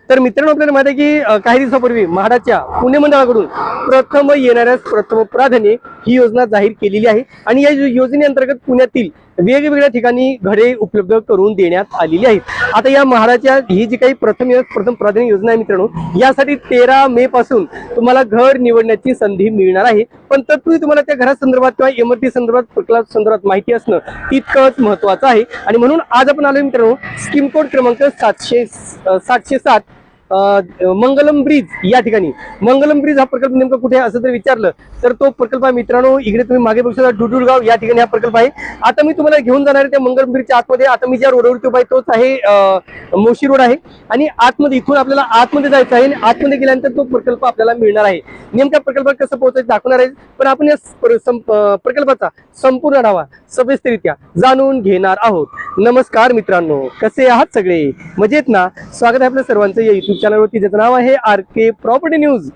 तर मित्रांनो, आपल्याला माहिती आहे की काही दिवसापूर्वी म्हाडाच्या पुणे मंडळाकडून प्रथम येणाऱ्यास प्रथम प्राधान्य ही योजना जाहीर केलेली आहे आणि या योजनेअंतर्गत पुण्यातील वेगवेगळ्या ठिकाणी घरे उपलब्ध करून देण्यात आलेली आहेत। आता या म्हाडाच्या ही जी काही प्रथम प्राधान्य योजना आहे मित्रांनो, यासाठी 13 मे पासून तुम्हाला घर निवडण्याची संधी मिळणार आहे। पण तत्पूर्वी तुम्हाला त्या घरासंदर्भात किंवा इमारती संदर्भात प्रकल्पासंदर्भात माहिती असणं तितकंच महत्त्वाचं आहे। आणि म्हणून आज आपण आलोय मित्रांनो स्कीम कोड क्रमांक 707 मंगलम ब्रिज या ठिकाणी। मंगलम ब्रिज हा प्रकल्प नेमका कुठे आहे असं जर विचारलं तर तो प्रकल्प आहे मित्रांनो, इकडे तुम्ही मागे बघू शकता डुडुळगाव या ठिकाणी हा प्रकल्प आहे। आता मी तुम्हाला घेऊन जाणार आहे त्या मंगलम ब्रिजच्या आतमध्ये। आता मी ज्या रोडवरती उभा आहे तोच आहे मोशी रोड आहे आणि आतमध्ये इथून आपल्याला आतमध्ये जायचं आहे आणि आतमध्ये गेल्यानंतर तो प्रकल्प आपल्याला मिळणार आहे। नेमक्या प्रकल्पात कसं पोहोचायचं दाखवणार आहे, पण आपण या प्रकल्पाचा संपूर्ण आढावा सविस्तररित्या जाणून घेणार आहोत। नमस्कार मित्रांनो, कसे आहात सगळे? मजेत ना? स्वागत आहे आपल्या सर्वांचं या युट्यूब चॅनलवरती, ज्याचं नाव आहे RK प्रॉपर्टी न्यूज।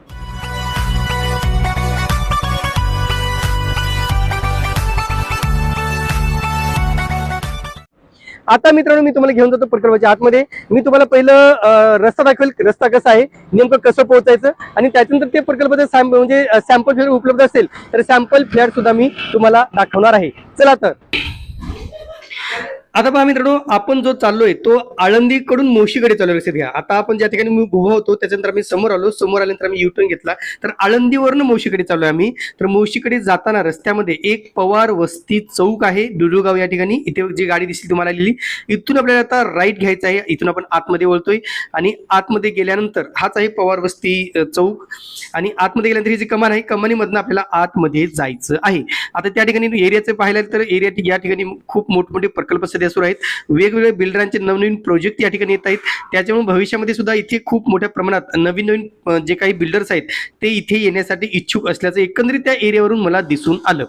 आता मित्रांनो, मी तुम्हाला घेऊन जातो प्रकल्पाच्या आतमध्ये। मी तुम्हाला पहिलं रस्ता दाखवेल, रस्ता कसा आहे, नेमकं कसं पोहोचायचं आणि त्याच्यानंतर ते प्रकल्पाचे म्हणजे सॅम्पल फ्लॅट उपलब्ध असेल तर सॅम्पल फ्लॅट सुद्धा मी तुम्हाला दाखवणार आहे। चला तर आता पहा मित्रांनो, आपण जो चाललोय तो आळंदीकडून मोशीकडे चाललोय। लक्षात घ्या, आता आपण ज्या ठिकाणी मी उभा होतो त्याच्यानंतर आम्ही समोर आलो, समोर आल्यानंतर आम्ही युटर्न घेतला तर आळंदीवरून मोशीकडे चाललोय आम्ही। तर मोशीकडे जाताना रस्त्यामध्ये एक पवार वस्ती चौक आहे डुडुळगाव या ठिकाणी, इथे जी गाडी दिसली तुम्हाला लिहिली, इथून आपल्याला आता राईट घ्यायचं आहे। इथून आपण आतमध्ये वळतोय आणि आतमध्ये गेल्यानंतर हाच आहे पवार वस्ती चौक आणि आतमध्ये गेल्यानंतर ही जी कमान आहे, कमानीमधून आपल्याला आतमध्ये जायचं आहे। आता त्या ठिकाणी एरियाचे पाहिलं तर या ठिकाणी खूप मोठमोठे प्रकल्प सध्या सुरू आहेत, वेगवेगळ्या बिल्डरांचे नवनवीन प्रोजेक्ट या ठिकाणी येत आहेत। त्याच्यामुळे भविष्यामध्ये सुद्धा इथे खूप मोठ्या प्रमाणात नवीन जे काही बिल्डर्स आहेत ते इथे येण्यासाठी इच्छुक असल्याचं एकंदरीत त्या एरियावरून मला दिसून आलं।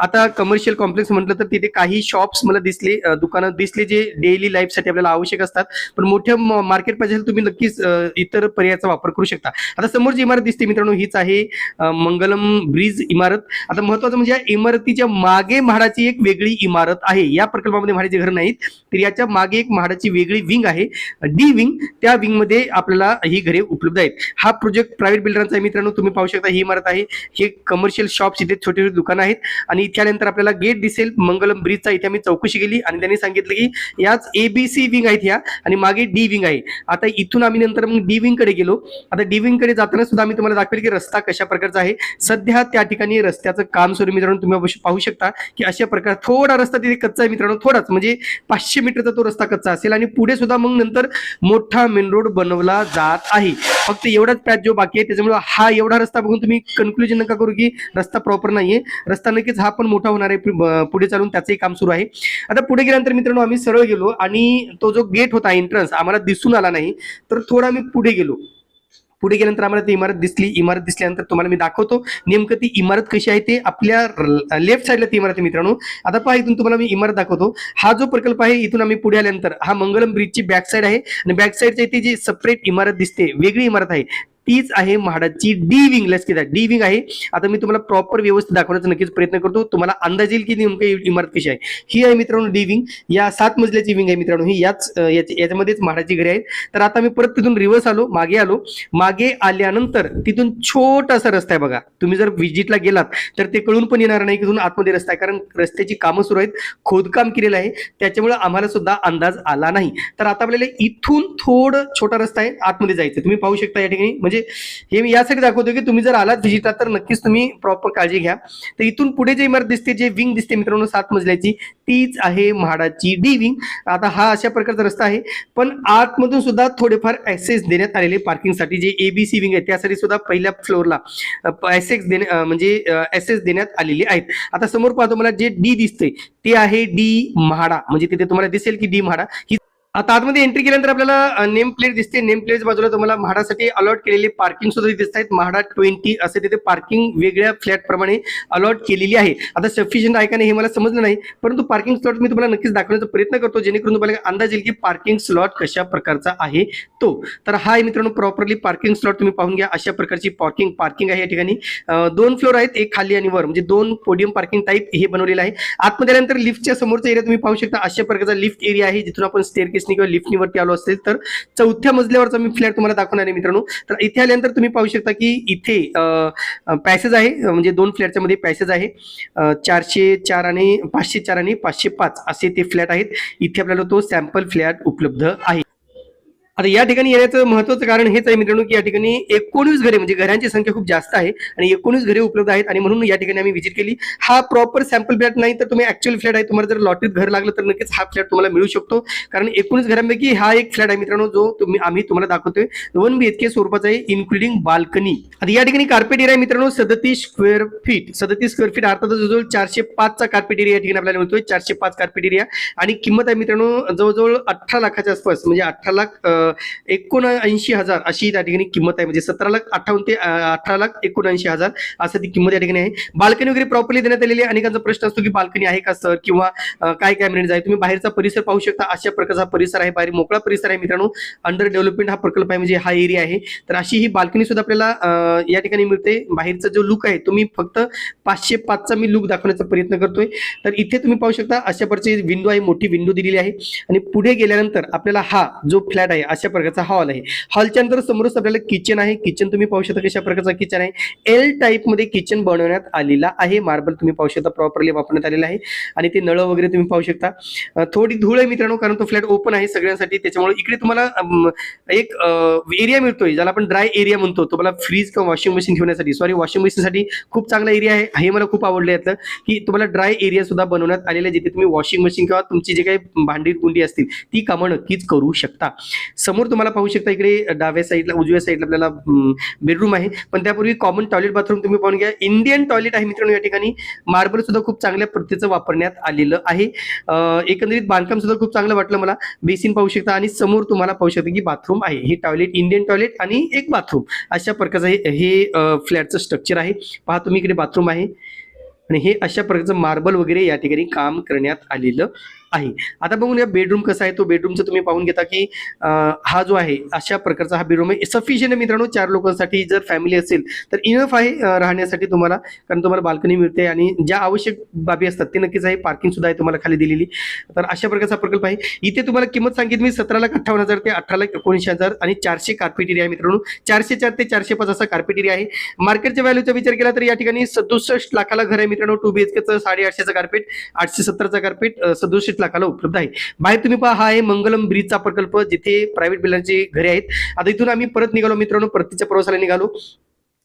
आता कमर्शियल कॉम्प्लेक्स म्हटलं तर तिथे काही शॉप्स मला दिसले, दुकानं दिसले जे डेली लाईफसाठी आपल्याला आवश्यक असतात, पण मोठ्या मार्केट पाहिजे तुम्ही नक्कीच इतर पर्यायाचा वापर करू शकता। आता समोर जी इमारत दिसते मित्रांनो, हीच आहे मंगलम ब्रिज इमारत। आता महत्वाचं म्हणजे या इमारतीच्या मागे म्हाडाची एक वेगळी इमारत आहे। या प्रकल्पामध्ये म्हाडाचे घर नाहीत, तर याच्या मागे एक म्हाडाची वेगळी विंग आहे, डी विंग। त्या विंग मध्ये आपल्याला ही घरे उपलब्ध आहेत। हा प्रोजेक्ट प्रायव्हेट बिल्डरांचा आहे मित्रांनो, तुम्ही पाहू शकता ही इमारत आहे, हे कमर्शियल शॉप्स, इथे छोटे छोटे दुकानं आहेत आणि इथल्यानंतर आपल्याला गेट दिसेल मंगलम ब्रिजचा। इथे आम्ही चौकशी केली आणि त्यांनी सांगितलं की याच ABC विंग आहेत ह्या आणि मागे डी विंग आहे। आता इथून आम्ही नंतर मग डी विंग कडे गेलो। आता डी विंग कडे जाताना सुद्धा आम्ही तुम्हाला दाखवेल की रस्ता कशा प्रकारचा आहे। सध्या त्या ठिकाणी रस्त्याचं काम सुरू मित्रांनो, तुम्ही पाहू शकता की अशा प्रकार थोडा रस्ता तिथे कच्चा आहे मित्रांनो, थोडाच म्हणजे 500 मीटरचा तो रस्ता कच्चा असेल आणि पुढे सुद्धा मग नंतर मोठा मेन रोड बनवला जात आहे। फक्त एवढाच पॅच जो बाकी आहे, त्याच्यामुळे हा एवढा रस्ता बघून तुम्ही कन्क्लुजन नका करू की रस्ता प्रॉपर नाहीये, रस्ता नक्कीच हा पण मोठा होणार आहे पुढे चालून, त्याचंही काम सुरू आहे। आता पुढे गेल्यानंतर मित्रांनो आम्ही सरळ गेलो आणि तो जो गेट होता एंट्रन्स आम्हाला दिसून आला नाही, तर थोडा आम्ही पुढे गेलो। पुढे गेल्यानंतर आम्हाला ती इमारत दिसली। इमारत दिसल्यानंतर तुम्हाला मी दाखवतो नेमकं ती इमारत कशी आहे ते। आपल्या लेफ्ट साईडला ती इमारत आहे मित्रांनो। आता पहा, इथून तुम्हाला मी इमारत दाखवतो। हा जो प्रकल्प आहे, इथून आम्ही पुढे आल्यानंतर हा मंगलम ब्रिजची बॅक साईड आहे आणि बॅक साईडच्या इथे जी सेपरेट इमारत दिसते, वेगळी इमारत आहे, तीच आहे म्हाडाची डी विंग। लक्षात घ्या, डी विंग आहे। आता मी तुम्हाला प्रॉपर व्यवस्थित दाखवण्याचा नक्कीच प्रयत्न करतो, तुम्हाला अंदाज येईल की नेमकी इमारत कशी आहे। ही आहे मित्रांनो डी विंग, या 7 मजल्याची विंग आहे मित्रांनो ही, याच्यामध्येच म्हाडाची घरे आहेत। तर आता मी परत तिथून रिव्हर्स आलो, मागे आलो। मागे आल्यानंतर तिथून छोटासा रस्ता आहे बघा, तुम्ही जर व्हिजिटला गेलात तर ते कळून पण येणार नाही की तिथून आतमध्ये रस्ता आहे, कारण रस्त्याची कामं सुरू आहेत, खोदकाम केलेलं आहे, त्याच्यामुळे आम्हाला सुद्धा अंदाज आला नाही। तर आता आपल्याला इथून थोडं छोटा रस्ता आहे, आतमध्ये जायचं। तुम्ही पाहू शकता या ठिकाणी, म्हणजे हे मी यासाठी दाखवतो की तुम्ही जर आलात व्हिजिटला तर नक्कीच तुम्ही प्रॉपर काळजी घ्या। तर इथून पुढे जे इमारत दिसते, जे विंग दिसते मित्रांनो 7 मजल्याची, तीच आहे म्हाडाची डी विंग। आता हा अशा प्रकारचा रस्ता आहे, पण आतमधून सुद्धा थोडेफार ऍक्सेस देण्यात आलेले पार्किंगसाठी, जे ABC विंग आहे त्यासाठी सुद्धा पहिल्या फ्लोअरला ऍक्सेस देण्यात आलेले आहेत। आता समोर पाहतो मला जे डी दिसते ते आहे डी म्हाडा, म्हणजे तिथे तुम्हाला दिसेल की डी म्हाडा ही। आता आतमध्ये एंट्री केल्यानंतर आपल्याला नेम प्लेट दिसते, नेम प्लेट बाजूला तुम्हाला म्हाडासाठी अलॉट केलेली पार्किंग सुद्धा दिसत आहेत। म्हाडा 20 असे तिथे पार्किंग वेगळ्या फ्लॅट प्रमाणे अलॉट केलेली आहे। आता सफिशियंट आहे का नाही हे मला समजलं नाही, परंतु पार्किंग स्लॉट मी तुम्हाला नक्कीच दाखवण्याचा प्रयत्न करतो, जेणेकरून तुम्हाला अंदाज येईल की पार्किंग स्लॉट कशा प्रकारचा आहे तो। तर हा आहे मित्रांनो प्रॉपरली पार्किंग स्लॉट, तुम्ही पाहून घ्या अशा प्रकारची पार्किंग आहे या ठिकाणी। 2 फ्लोर आहेत, एक खाली आणि वर, म्हणजे 2 पोडियम पार्किंग टाईप हे बनवलेलं आहे। आतमध्ये आल्यानंतर लिफ्टच्या समोरचा एरिया तुम्ही पाहू शकता, अशा प्रकारचा लिफ्ट एरिया आहे, जिथून आपण स्टेअरकेस स्टेप्सनी किंवा लिफ्टनी वरती आलो असेल तर चौथ्या मजल्यावरचा मी फ्लॅट तुम्हाला दाखवणार आहे मित्रांनो. तर इथे आल्यानंतर तुम्ही पाहू शकता की इथे पॅसेज आहे, म्हणजे 2 फ्लॅटच्या मध्ये पॅसेज आहे. 404 आणि 504 आणि 505 असे ते फ्लॅट आहेत. इथे आपल्याला तो सॅम्पल फ्लॅट उपलब्ध आहे. आता या ठिकाणी येण्याचं महत्त्वाचं कारण हेच आहे मित्रांनो की या ठिकाणी 19 घरे, म्हणजे घरांची संख्या खूप जास्त आहे आणि 19 घरे उपलब्ध आहेत आणि म्हणून या ठिकाणी आम्ही व्हिजिट केली. हा प्रॉपर सॅम्पल फ्लॅट नाही तर तुम्ही ऍक्च्युअल फ्लॅट आहे. तुम्हाला जर लॉटरीत घर लागलं तर नक्कीच हा फ्लॅट तुम्हाला मिळू शकतो, कारण 19 घरांपैकी हा एक फ्लॅट आहे मित्रांनो जो आम्ही तुम्हाला दाखवतोय. 1 BHK स्वरूपाचा आहे इन्क्लुडिंग बाल्कनी. आता या ठिकाणी कार्पेट एरिया मित्रांनो 37 स्क्वेअर फीट. 37 स्क्वेअर फीट अर्थातच जवळजवळ 405 चा कार्पेट एरिया या ठिकाणी आपल्याला मिळतोय. 405 कार्पेट एरिया आणि किंमत आहे मित्रांनो जवळजवळ 18 लाखाच्या आसपास, म्हणजे 18,79,000 अशी त्या ठिकाणी किंमत आहे. म्हणजे 17,58,000 ते 18,79,000 असं ती किंमत या ठिकाणी आहे. बाल्कनी वगैरे प्रॉपर्ली देण्यात आलेली आहे. अनेकांचा प्रश्न असतो की बाल्कनी आहे का सर, किंवा काय कॅमेरेज आहे. तुम्ही बाहेरचा परिसर पाहू शकता, अशा प्रकारचा परिसर आहे. बाहेर मोकळा परिसर आहे मित्रांनो. अंडर डेव्हलपमेंट हा प्रकल्प आहे, म्हणजे हा एरिया आहे. तर अशी ही बाल्कनी सुद्धा आपल्याला या ठिकाणी मिळते. बाहेरचा जो लुक आहे तुम्ही फक्त 505 चा मी लुक दाखवण्याचा प्रयत्न करतोय. तर इथे तुम्ही पाहू शकता अशा प्रकारची विंडो आहे, मोठी विंडो दिलेली आहे आणि पुढे गेल्यानंतर आपल्याला हा जो फ्लॅट आहे अशा प्रकारचा हॉल आहे. हॉलच्या नंतर समोरच आपल्याला किचन आहे. किचन तुम्ही पाहू शकता कशा प्रकारचा किचन आहे. एल टाईप मध्ये किचन बनवण्यात आलेला आहे. मार्बल तुम्ही पाहू शकता प्रॉपरली वापरण्यात आलेला आहे आणि ते नळ वगैरे तुम्ही पाहू शकता. थोडी धूळ आहे मित्रांनो, कारण तो फ्लॅट ओपन आहे सगळ्यांसाठी. त्याच्यामुळे इकडे तुम्हाला एक एरिया मिळतोय ज्याला आपण ड्राय एरिया म्हणतो. तुम्हाला फ्रीज किंवा वॉशिंग मशीन ठेवण्यासाठी, वॉशिंग मशीन साठी खूप चांगला एरिया आहे. हे मला खूप आवडलं यातलं की तुम्हाला ड्राय एरिया सुद्धा बनवण्यात आलेला आहे, जिथे तुम्ही वॉशिंग मशीन किंवा तुमची जे काही भांडी कुंडी असतील ती कामं नक्कीच करू शकता. समोर तुम्हाला पाहू शकता इकडे डाव्या साईडला उजव्या साईडला आपल्याला बेडरूम आहे, पण त्यापूर्वी कॉमन टॉयलेट बाथरूम तुम्ही पाहून घ्या. इंडियन टॉयलेट आहे मित्रांनो. या ठिकाणी मार्बल सुद्धा खूप चांगल्या प्रतीचं वापरण्यात आलेलं आहे. एकंदरीत बांधकाम सुद्धा खूप चांगलं वाटलं मला. बेसिन पाहू शकता आणि समोर तुम्हाला पाहू शकता की बाथरूम आहे. हे टॉयलेट, इंडियन टॉयलेट आणि एक बाथरूम अशा प्रकारचं हे फ्लॅटचं स्ट्रक्चर आहे. पहा तुम्ही इकडे बाथरूम आहे आणि हे अशा प्रकारचं मार्बल वगैरे या ठिकाणी काम करण्यात आलेलं आहे. आता बघून या बेडरूम कसा आहे. तो बेडरूमचं तुम्ही पाहून घेता की हा जो आहे अशा प्रकारचा हा बेडरूम आहे. सफिशियंट आहे मित्रांनो 4 लोकांसाठी. जर फॅमिली असेल तर इनफ आहे राहण्यासाठी तुम्हाला, कारण तुम्हाला बाल्कनी मिळते आणि ज्या आवश्यक बाबी असतात ते नक्कीच आहे. पार्किंग सुद्धा आहे तुम्हाला खाली दिलेली. तर अशा प्रकारचा प्रकल्प आहे. इथे तुम्हाला किंमत सांगितली मी 17,58,000 ते 18,19,000 आणि 400 कार्पेट एरिया आहे मित्रांनो. 404 ते 405 असा कार्पेट एरिया आहे. मार्केटच्या व्हॅल्यूचा विचार केला तर या ठिकाणी 67 लाखाला घर आहे मित्रांनो. 2 BHKचं 850चं कार्पेट, 870चं कार्पेट 67 लाखाला उपलब्ध आहे. बाहेर तुम्ही पहा, हा आहे मंगलम ब्रिजचा प्रकल्प, जिथे प्रायव्हेट बिल्डरची घरे आहेत. आता इथून आम्ही परत निघालो मित्रांनो, परतीच्या प्रवासाला निघालो.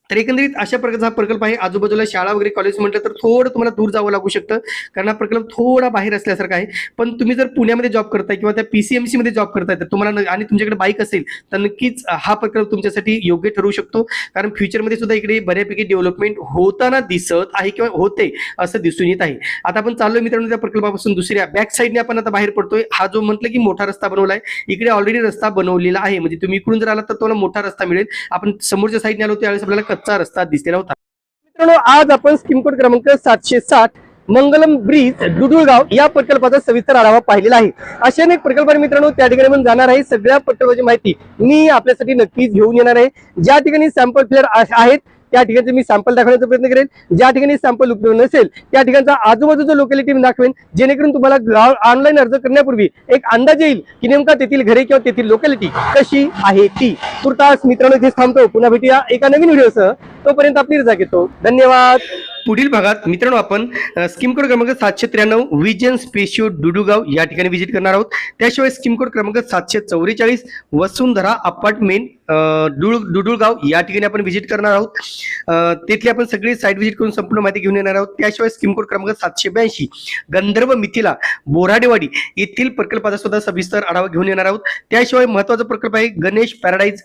तर एकंदरीत अशा प्रकारचा हा प्रकल्प आहे. आजूबाजूला शाळा वगैरे कॉलेज म्हटलं तर थोडं तुम्हाला दूर जावं लागू शकतं, कारण हा प्रकल्प थोडा बाहेर असल्यासारखा आहे. पण तुम्ही जर पुण्यामध्ये जॉब करताय किंवा त्या PCMC मध्ये जॉब करताय तर तुम्हाला आणि तुमच्याकडे बाईक असेल तर नक्कीच हा प्रकल्प तुमच्यासाठी योग्य ठरू शकतो, कारण फ्युचरमध्ये सुद्धा इकडे बऱ्यापैकी डेव्हलपमेंट होताना दिसत आहे किंवा होते असं दिसून येत आहे. आता आपण चाललोय मित्रांनो त्या प्रकल्पापासून दुसऱ्या बॅक साईडने आपण आता बाहेर पडतोय. हा जो म्हटलं की मोठा रस्ता बनवलाय, इकडे ऑलरेडी रस्ता बनवलेला आहे, म्हणजे तुम्ही इकडून जर आला तर तुम्हाला मोठा रस्ता मिळेल. आपण समोरच्या साईडने आलो त्यावेळेस आपल्याला कच्चा रस्ता दिसलेला होता. मित्रांनो आज आपण स्कीम कोड क्रमांक 760 मंगलम ब्रिज डुडुळगाव या प्रकल्पाचा सविस्तर आढावा पाहिलेला आहे. अशा अनेक प्रकल्प मित्रांनो त्या ठिकाणी आपण जाणार आहे. सगळ्या प्रकल्पाची माहिती मी आपल्यासाठी नक्कीच घेऊन येणार आहे. ज्या ठिकाणी सॅम्पल फ्लॅट आहेत त्या ठिकाणी मी सॅम्पल दाखवण्याचा प्रयत्न करेन. ज्या ठिकाणी सॅम्पल उपलब्ध नसेल त्या ठिकाणचा आजूबाजूचा लोकॅलिटी मी दाखवेन, जेणेकरून तुम्हाला ऑनलाईन अर्ज करण्यापूर्वी एक अंदाज येईल की नेमका तेथील घरे किंवा तेथील लोकॅलिटी कशी आहे ती. तुर्तास मित्रांनो इथेच थांबतो. पुन्हा भेटूया एका नवीन व्हिडिओसह. तोपर्यंत आपली रजा घेतो. धन्यवाद. पुढील भागात मित्रांनो आपण स्कीम कोड क्रमांक 793 विजन स्पेशियो डुडुगाव या ठिकाणी व्हिजिट करणार आहोत. त्याशिवाय स्कीम कोड क्रमांक 744 वसुंधरा अपार्टमेंट डुडुळगाव या ठिकाणी आपण व्हिजिट करणार आहोत. तिथली आपण सगळी साईट व्हिजिट करून संपूर्ण माहिती घेऊन येणार आहोत. त्याशिवाय स्कीम कोड क्रमांक 782 गंधर्व मिथिला बोराडेवाडी येथील प्रकल्पाचा सुद्धा सविस्तर आढावा घेऊन येणार आहोत. त्याशिवाय महत्त्वाचा प्रकल्प आहे गणेश पॅराडाईज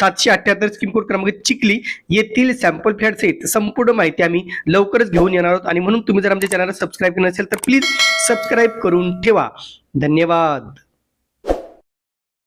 778 स्कीम कोड क्रमांक चिखली येथील सॅम्पल फ्लॅट सहित संपूर्ण माहिती आम्ही लवकरच घेऊन येणार आहोत. आणि म्हणून तुम्ही जर आमच्या चॅनलला सबस्क्राईब केलं नसेल तर प्लीज सबस्क्राईब करून ठेवा. धन्यवाद.